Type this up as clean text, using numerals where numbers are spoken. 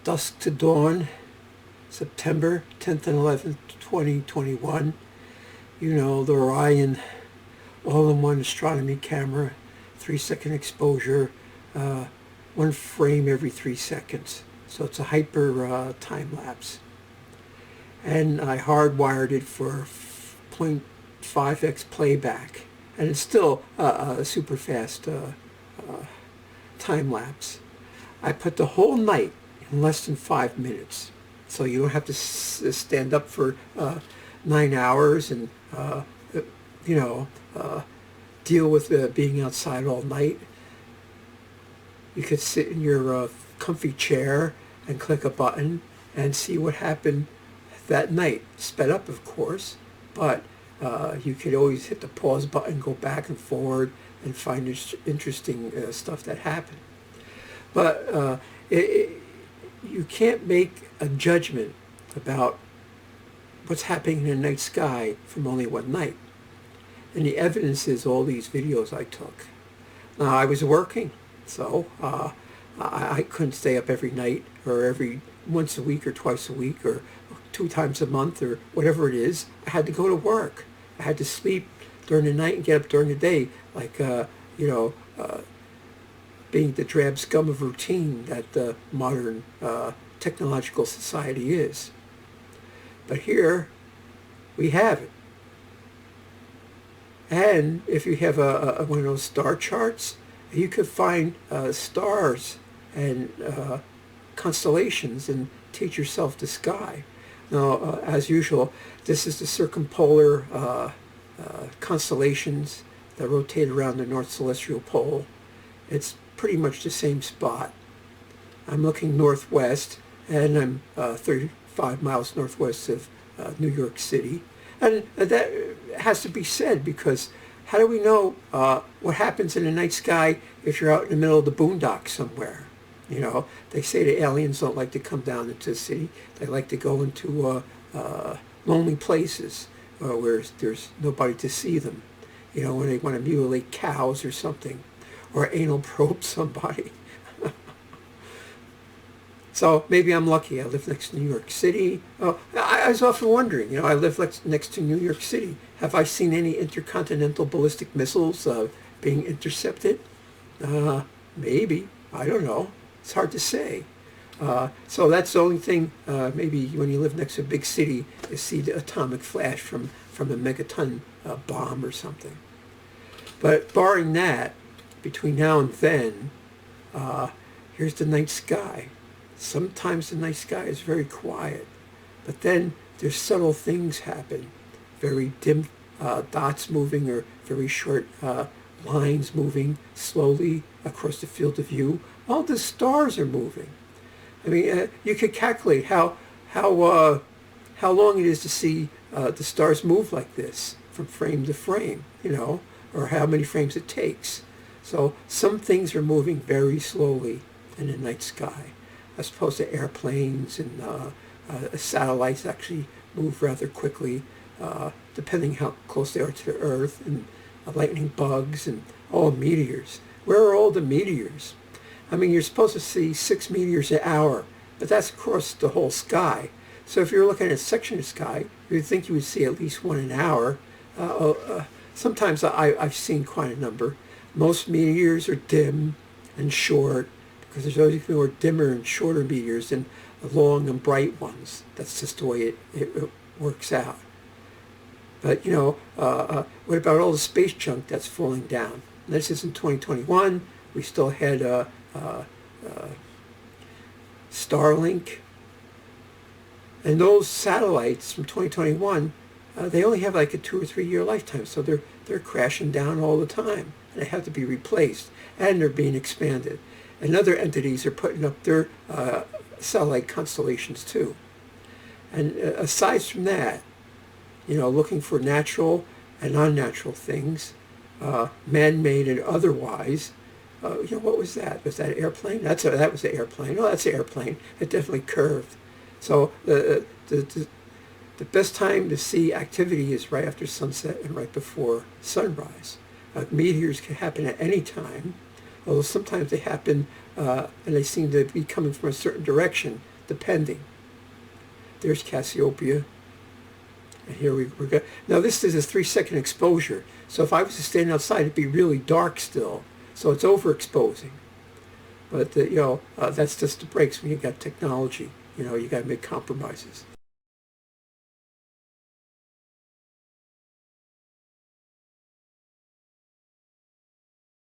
Dusk to Dawn, September 10th and 11th, 2021. You know, the Orion all-in-one astronomy camera, 3-second exposure, one frame every 3 seconds. So it's a hyper time lapse. And I hardwired it for 0.5x playback. And it's still a super fast time lapse. I put the whole night in less than 5 minutes. So you don't have to stand up for 9 hours and, deal with being outside all night. You could sit in your comfy chair and click a button and see what happened that night. Sped up, of course, but you could always hit the pause button, go back and forward, and find interesting stuff that happened. But you can't make a judgment about what's happening in the night sky from only one night. And the evidence is all these videos I took. Now, I was working, so I couldn't stay up every night or every once a week or twice a week or 2 times a month or whatever it is. I had to go to work. I had to sleep during the night and get up during the day, like, being the drab scum of routine that the modern technological society is. But here we have it. And if you have one of those star charts, you could find stars and constellations and teach yourself the sky. Now, as usual, this is the circumpolar constellations that rotate around the North Celestial Pole. It's pretty much the same spot. I'm looking northwest, and I'm 35 miles northwest of New York City. And that has to be said, because how do we know what happens in the night sky if you're out in the middle of the boondocks somewhere? You know, they say the aliens don't like to come down into the city. They like to go into lonely places where there's nobody to see them. You know, when they want to mutilate cows or something, or anal probe somebody. So maybe I'm lucky. I live next to New York City. Oh, I was often wondering, I live next to New York City. Have I seen any intercontinental ballistic missiles being intercepted? Maybe. I don't know. It's hard to say. So that's the only thing, maybe when you live next to a big city, you see the atomic flash from a megaton bomb or something. But barring that, between now and then, here's the night sky. Sometimes the night sky is very quiet, but then there's subtle things happen. Very dim dots moving, or very short lines moving slowly across the field of view. All the stars are moving. I mean, you could calculate how long it is to see the stars move like this from frame to frame, or how many frames it takes. So some things are moving very slowly in the night sky, as opposed to airplanes and satellites actually move rather quickly, depending how close they are to the Earth, and lightning bugs and meteors. Where are all the meteors? I mean, you're supposed to see 6 meteors an hour, but that's across the whole sky. So if you're looking at a section of sky, you'd think you would see at least one an hour. Sometimes I've seen quite a number. Most meteors are dim and short, because there's always more dimmer and shorter meteors than the long and bright ones. That's just the way it works out. But, what about all the space junk that's falling down? And this is in 2021. We still had Starlink. And those satellites from 2021, they only have like a 2 or 3 year lifetime, so they're crashing down all the time, and they have to be replaced, and they're being expanded. And other entities are putting up their satellite constellations too. And aside from that, looking for natural and unnatural things, man-made and otherwise. What was that? Was that an airplane? That was an airplane. Oh, that's an airplane. It definitely curved. So the best time to see activity is right after sunset and right before sunrise. Meteors can happen at any time, although sometimes they happen and they seem to be coming from a certain direction. depending. There's Cassiopeia. And here we're going. Now this is a 3-second exposure. So if I was to stand outside, it'd be really dark still. So it's overexposing. But, that's just the breaks when you got technology. You got to make compromises.